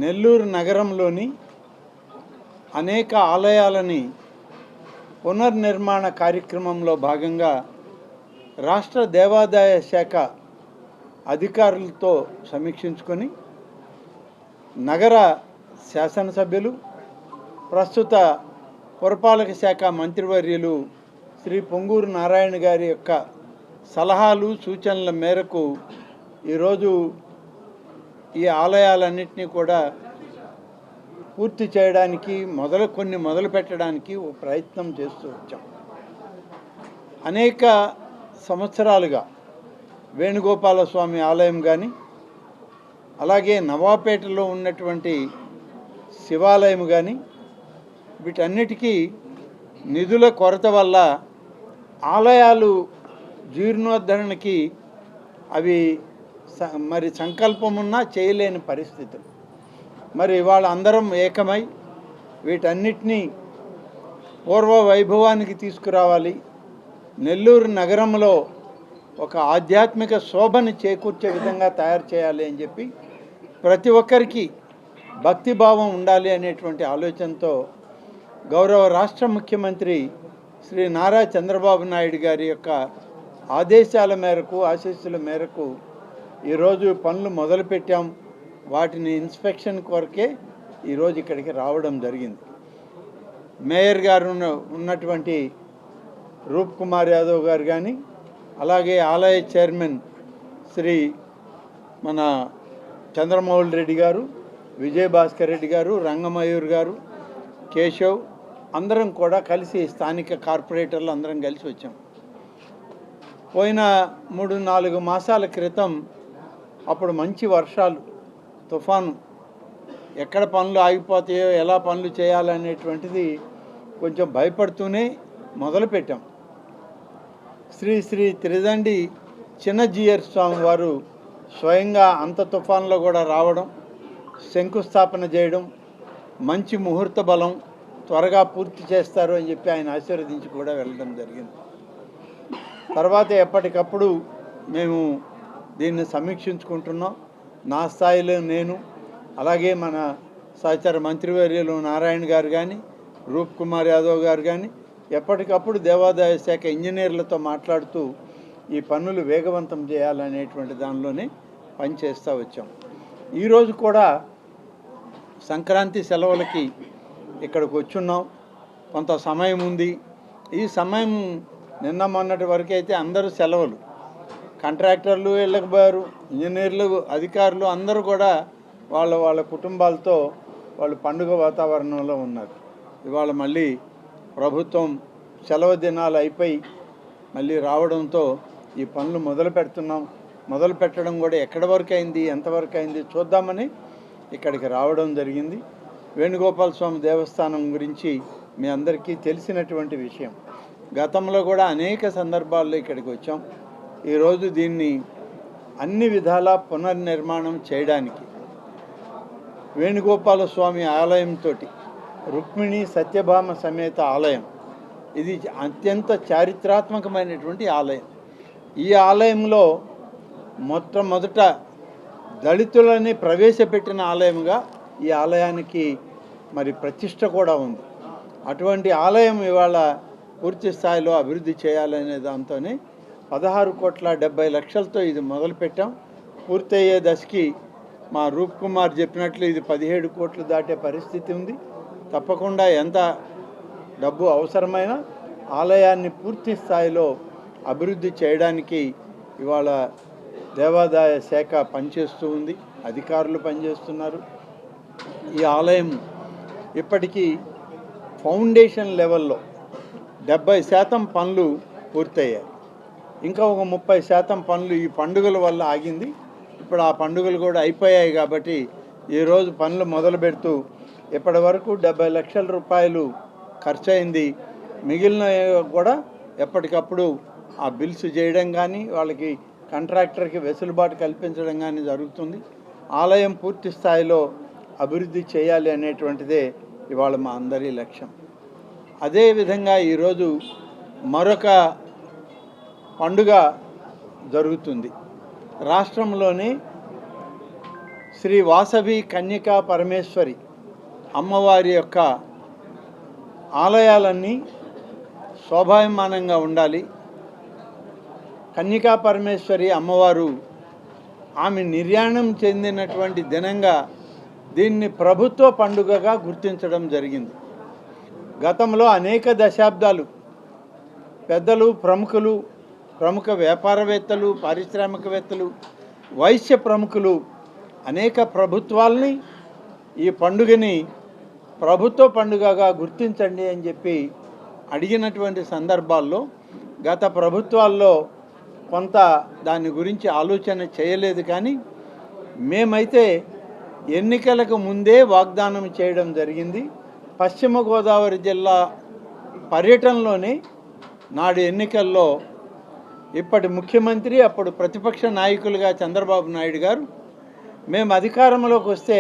నెల్లూరు నగరంలోని అనేక ఆలయాలని పునర్నిర్మాణ కార్యక్రమంలో భాగంగా రాష్ట్ర దేవాదాయ శాఖ అధికారులతో సమీక్షించుకొని నగర శాసనసభ్యులు ప్రస్తుత పురపాలక శాఖ మంత్రివర్యులు శ్రీ పొంగూరు నారాయణ గారి యొక్క సలహాలు సూచనల మేరకు ఈరోజు ఈ ఆలయాలన్నింటినీ కూడా పూర్తి చేయడానికి కొన్ని మొదలు పెట్టడానికి ఒక ప్రయత్నం చేస్తూ వచ్చాం. అనేక సంవత్సరాలుగా వేణుగోపాల స్వామి ఆలయం కానీ, అలాగే నవాపేటలో ఉన్నటువంటి శివాలయం కానీ, వీటన్నిటికీ నిధుల కొరత వల్ల ఆలయాలు జీర్ణోద్ధరణకి అవి మరి సంకల్పమున్నా చేయలేని పరిస్థితులు. మరి వాళ్ళందరం ఏకమై వీటన్నిటినీ పూర్వ వైభవానికి తీసుకురావాలి, నెల్లూరు నగరంలో ఒక ఆధ్యాత్మిక శోభని చేకూర్చే విధంగా తయారు చేయాలి అని చెప్పి ప్రతి ఒక్కరికి భక్తిభావం ఉండాలి అనేటువంటి ఆలోచనతో గౌరవ రాష్ట్ర ముఖ్యమంత్రి శ్రీ నారా చంద్రబాబు నాయుడు గారి యొక్క ఆదేశాల మేరకు ఆశీస్సుల మేరకు ఈరోజు పనులు మొదలుపెట్టాం. వాటిని ఇన్స్పెక్షన్ కొరకే ఈరోజు ఇక్కడికి రావడం జరిగింది. మేయర్ గారు ఉన్నటువంటి రూప్ కుమార్ యాదవ్ గారు కానీ, అలాగే ఆలయ చైర్మన్ శ్రీ మన చంద్రమౌళి రెడ్డి గారు, విజయభాస్కర్ రెడ్డి గారు, రంగమయూర్ గారు, కేశవ్ అందరం కూడా కలిసి స్థానిక కార్పొరేటర్లు అందరం కలిసి వచ్చాం. పోయిన 3-4 మాసాల క్రితం అప్పుడు మంచి వర్షాలు, తుఫాను, ఎక్కడ పనులు ఆగిపోతాయో ఎలా పనులు చేయాలనేటువంటిది కొంచెం భయపడుతూనే మొదలుపెట్టాం. శ్రీ శ్రీ త్రిదండి చిన్నజీయర్ స్వామి వారు స్వయంగా అంత తుఫాన్లో కూడా రావడం, శంకుస్థాపన చేయడం, మంచి ముహూర్త బలం, త్వరగా పూర్తి చేస్తారు అని చెప్పి ఆయన ఆశీర్వదించి కూడా వెళ్ళడం జరిగింది. తర్వాత ఎప్పటికప్పుడు మేము దీన్ని సమీక్షించుకుంటున్నాం. నా స్థాయిలో నేను, అలాగే మన సహచర మంత్రివర్యులు నారాయణ గారు కానీ, రూప్ కుమార్ యాదవ్ గారు కానీ ఎప్పటికప్పుడు దేవాదాయ శాఖ ఇంజనీర్లతో మాట్లాడుతూ ఈ పనులు వేగవంతం చేయాలనేటువంటి దానిలోనే పనిచేస్తూ వచ్చాం. ఈరోజు కూడా సంక్రాంతి సెలవులకి ఇక్కడికి వచ్చున్నాం. కొంత సమయం ఉంది. ఈ సమయం నిన్న మొన్నటి వరకు అయితే అందరూ సెలవులు, కాంట్రాక్టర్లు వెళ్ళకపోయారు, ఇంజనీర్లు, అధికారులు అందరూ కూడా వాళ్ళ కుటుంబాలతో వాళ్ళు పండుగ వాతావరణంలో ఉన్నారు. ఇవాళ మళ్ళీ ప్రభుత్వం సెలవు దినాలు అయిపోయి మళ్ళీ రావడంతో ఈ పనులు మొదలు పెడుతున్నాం. మొదలు పెట్టడం కూడా ఎక్కడి వరకు అయింది, ఎంతవరకు అయింది చూద్దామని ఇక్కడికి రావడం జరిగింది. వేణుగోపాల స్వామి దేవస్థానం గురించి మీ అందరికీ తెలిసినటువంటి విషయం. గతంలో కూడా అనేక సందర్భాల్లో ఇక్కడికి వచ్చాం. ఈరోజు దీన్ని అన్ని విధాలా పునర్నిర్మాణం చేయడానికి వేణుగోపాల స్వామి ఆలయంతో రుక్మిణి సత్యభామ సమేత ఆలయం, ఇది అత్యంత చారిత్రాత్మకమైనటువంటి ఆలయం. ఈ ఆలయంలో మొట్టమొదట దళితులని ప్రవేశపెట్టిన ఆలయంగా ఈ ఆలయానికి మరి ప్రతిష్ట కూడా ఉంది. అటువంటి ఆలయం ఇవాళ పూర్తి స్థాయిలో అభివృద్ధి చేయాలనే దాంతోనే 16,70,00,000తో ఇది మొదలుపెట్టాం. పూర్తయ్యే దశకి మా రూప్ కుమార్ చెప్పినట్లు ఇది 17 కోట్లు దాటే పరిస్థితి ఉంది. తప్పకుండా ఎంత డబ్బు అవసరమైన ఆలయాన్ని పూర్తి స్థాయిలో అభివృద్ధి చేయడానికి ఇవాళ దేవాదాయ శాఖ పనిచేస్తూ ఉంది, అధికారులు పనిచేస్తున్నారు. ఈ ఆలయం ఇప్పటికీ ఫౌండేషన్ లెవెల్లో 70% పనులు పూర్తయ్యాయి. ఇంకా ఒక 30% పనులు ఈ పండుగల వల్ల ఆగింది. ఇప్పుడు ఆ పండుగలు కూడా అయిపోయాయి కాబట్టి ఈరోజు పనులు మొదలు పెడుతూ ఇప్పటి వరకు 70 లక్షల రూపాయలు ఖర్చు అయింది. మిగిలిన కూడా ఎప్పటికప్పుడు ఆ బిల్స్ చేయడం కానీ, వాళ్ళకి కాంట్రాక్టర్కి వెసులుబాటు కల్పించడం కానీ జరుగుతుంది. ఆలయం పూర్తి స్థాయిలో అభివృద్ధి చేయాలి అనేటువంటిదే ఇవాళ మా అందరి లక్ష్యం. అదేవిధంగా ఈరోజు మరొక పండుగ జరుగుతుంది. రాష్ట్రంలోని శ్రీ వాసవి కన్యకా పరమేశ్వరి అమ్మవారి యొక్క ఆలయాలన్నీ శోభాయమానంగా ఉండాలి. కన్యకా పరమేశ్వరి అమ్మవారు ఆమె నిర్యాణం చెందినటువంటి దినంగా దీన్ని ప్రభుత్వ పండుగగా గుర్తించడం జరిగింది. గతంలో అనేక దశాబ్దాలు పెద్దలు, ప్రముఖ వ్యాపారవేత్తలు, పారిశ్రామికవేత్తలు, వైశ్య ప్రముఖులు అనేక ప్రభుత్వాల్ని ఈ పండుగని ప్రభుత్వ పండుగగా గుర్తించండి అని చెప్పి అడిగినటువంటి సందర్భాల్లో గత ప్రభుత్వాల్లో కొంత దాని గురించి ఆలోచన చేయలేదు. కానీ మేమైతే ఎన్నికలకు ముందే వాగ్దానం చేయడం జరిగింది. పశ్చిమ గోదావరి జిల్లా పర్యటనలోనే నాడు ఎన్నికల్లో ఇప్పటి ముఖ్యమంత్రి, అప్పుడు ప్రతిపక్ష నాయకులుగా చంద్రబాబు నాయుడు గారు మేము అధికారంలోకి వస్తే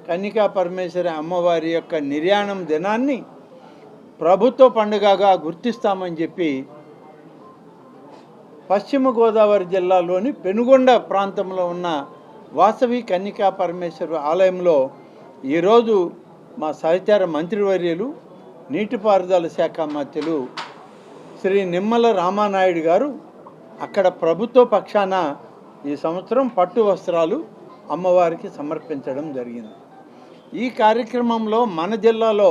కన్యకా పరమేశ్వరి అమ్మవారి యొక్క నిర్యాణం దినాన్ని ప్రభుత్వ పండుగగా గుర్తిస్తామని చెప్పి పశ్చిమ గోదావరి జిల్లాలోని పెనుగొండ ప్రాంతంలో ఉన్న వాసవి కన్యకా పరమేశ్వరి ఆలయంలో ఈరోజు మా సహచార మంత్రివర్యులు, నీటిపారుదల శాఖ మంత్రులు శ్రీ నిమ్మల రామానాయుడు గారు అక్కడ ప్రభుత్వ పక్షాన ఈ సంవత్సరం పట్టు వస్త్రాలు అమ్మవారికి సమర్పించడం జరిగింది. ఈ కార్యక్రమంలో మన జిల్లాలో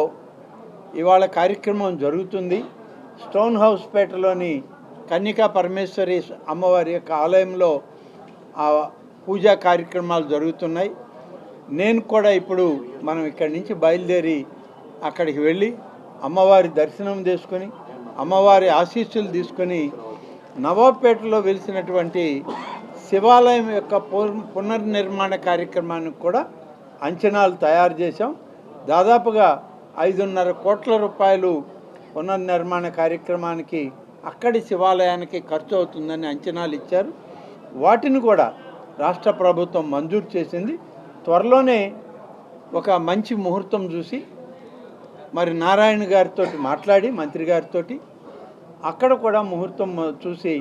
ఇవాళ కార్యక్రమం జరుగుతుంది. స్టోన్ హౌస్ పేటలోని కన్యకా పరమేశ్వరి అమ్మవారి యొక్క ఆలయంలో ఆ పూజా కార్యక్రమాలు జరుగుతున్నాయి. నేను కూడా ఇప్పుడు మనం ఇక్కడి నుంచి బయలుదేరి అక్కడికి వెళ్ళి అమ్మవారి దర్శనం చేసుకొని అమ్మవారి ఆశీస్సులు తీసుకొని నవాబ్పేటలో వెలిసినటువంటి శివాలయం యొక్క పునర్నిర్మాణ కార్యక్రమానికి కూడా అంచనాలు తయారు చేశాం. దాదాపుగా 5.5 కోట్ల రూపాయలు పునర్నిర్మాణ కార్యక్రమానికి అక్కడి శివాలయానికి ఖర్చు అవుతుందని అంచనాలు ఇచ్చారు. వాటిని కూడా రాష్ట్ర ప్రభుత్వం మంజూరు చేసింది. త్వరలోనే ఒక మంచి ముహూర్తం చూసి మరి నారాయణ గారితో మాట్లాడి మంత్రి గారితో అక్కడ కూడా ముహూర్తం చూసి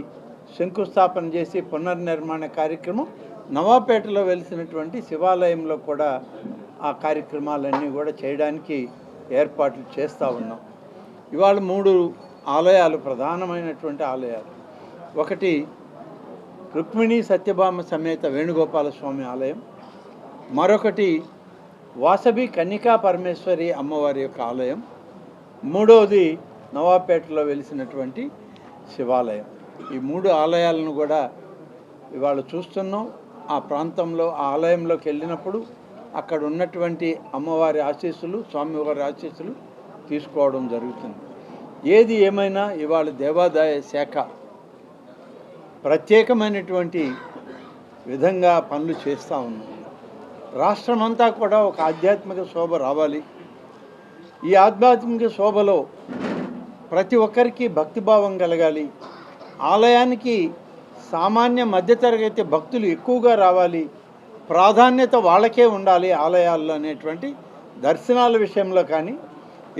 శంకుస్థాపన చేసి పునర్నిర్మాణ కార్యక్రమం నవాపేటలో వెలిసినటువంటి శివాలయంలో కూడా ఆ కార్యక్రమాలన్నీ కూడా చేయడానికి ఏర్పాట్లు చేస్తూ ఉన్నాం. ఇవాళ 3 ఆలయాలు, ప్రధానమైనటువంటి ఆలయాలు. ఒకటి రుక్మిణి సత్యభామ సమేత వేణుగోపాల స్వామి ఆలయం, మరొకటి వాసవి కన్యకా పరమేశ్వరి అమ్మవారి యొక్క ఆలయం, మూడవది నవాపేటలో వెలిసినటువంటి శివాలయం. ఈ 3 ఆలయాలను కూడా ఇవాళ చూస్తున్నాం. ఆ ప్రాంతంలో ఆ ఆలయంలోకి వెళ్ళినప్పుడు అక్కడ ఉన్నటువంటి అమ్మవారి ఆశీస్సులు, స్వామివారి ఆశీస్సులు తీసుకోవడం జరుగుతుంది. ఏది ఏమైనా ఇవాళ దేవాదాయ శాఖ ప్రత్యేకమైనటువంటి విధంగా పనులు చేస్తూ ఉన్నాం. రాష్ట్రమంతా కూడా ఒక ఆధ్యాత్మిక శోభ రావాలి. ఈ ఆధ్యాత్మిక శోభలో ప్రతి ఒక్కరికి భక్తిభావం కలగాలి. ఆలయానికి సామాన్య మధ్యతరగతి భక్తులు ఎక్కువగా రావాలి. ప్రాధాన్యత వాళ్ళకే ఉండాలి ఆలయాల్లో అనేటువంటి దర్శనాల విషయంలో కానీ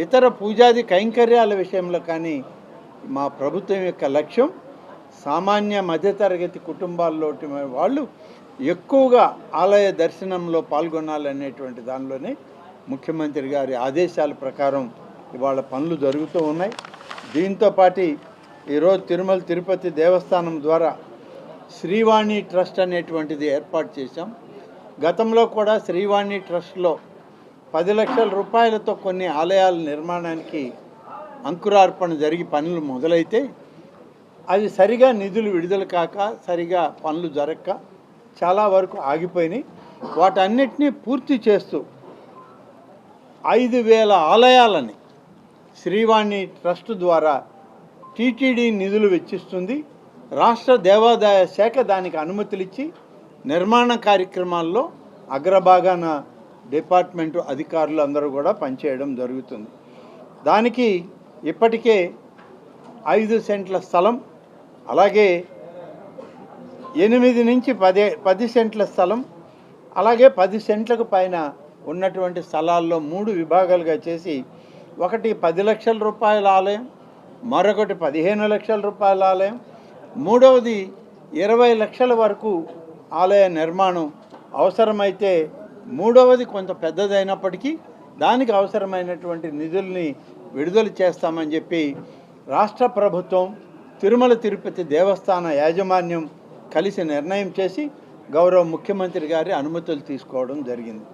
ఇతర పూజాది కైంకర్యాల విషయంలో కానీ మా ప్రభుత్వం యొక్క లక్ష్యం సామాన్య మధ్యతరగతి కుటుంబాల్లో వాళ్ళు ఎక్కువగా ఆలయ దర్శనంలో పాల్గొనాలనేటువంటి దానిలోనే ముఖ్యమంత్రి గారి ఆదేశాల ప్రకారం ఇవాళ పనులు జరుగుతూ ఉన్నాయి. దీంతోపాటు ఈరోజు తిరుమల తిరుపతి దేవస్థానం ద్వారా శ్రీవాణి ట్రస్ట్ అనేటువంటిది ఏర్పాటు చేశాం. గతంలో కూడా శ్రీవాణి ట్రస్ట్లో 10 లక్షల రూపాయలతో కొన్ని ఆలయాల నిర్మాణానికి అంకురార్పణ జరిగి పనులు మొదలైతే అవి సరిగా నిధులు విడుదల కాక సరిగా పనులు జరగక చాలా వరకు ఆగిపోయినాయి. వాటన్నిటినీ పూర్తి చేస్తూ 5,000 ఆలయాలని శ్రీవాణి ట్రస్ట్ ద్వారా టీటీడీ నిధులు వెచ్చిస్తుంది. రాష్ట్ర దేవాదాయ శాఖ దానికి అనుమతులు ఇచ్చి నిర్మాణ కార్యక్రమాల్లో అగ్రభాగాన డిపార్ట్మెంటు అధికారులు అందరూ కూడా పనిచేయడం జరుగుతుంది. దానికి ఇప్పటికే 5 సెంట్ల స్థలం, అలాగే 8 నుంచి 10 సెంట్ల స్థలం, అలాగే 10 సెంట్లకు పైన ఉన్నటువంటి స్థలాల్లో 3 విభాగాలుగా చేసి ఒకటి 10 లక్షల రూపాయల ఆలయం, మరొకటి 15 లక్షల రూపాయల ఆలయం, మూడవది 20 లక్షల వరకు ఆలయ నిర్మాణం అవసరమైతే, మూడవది కొంత పెద్దదైనప్పటికీ దానికి అవసరమైనటువంటి నిధుల్ని విడుదల చేస్తామని చెప్పి రాష్ట్ర ప్రభుత్వం, తిరుమల తిరుపతి దేవస్థాన యాజమాన్యం కలిసి నిర్ణయం చేసి గౌరవ ముఖ్యమంత్రి గారి అనుమతులు తీసుకోవడం జరిగింది.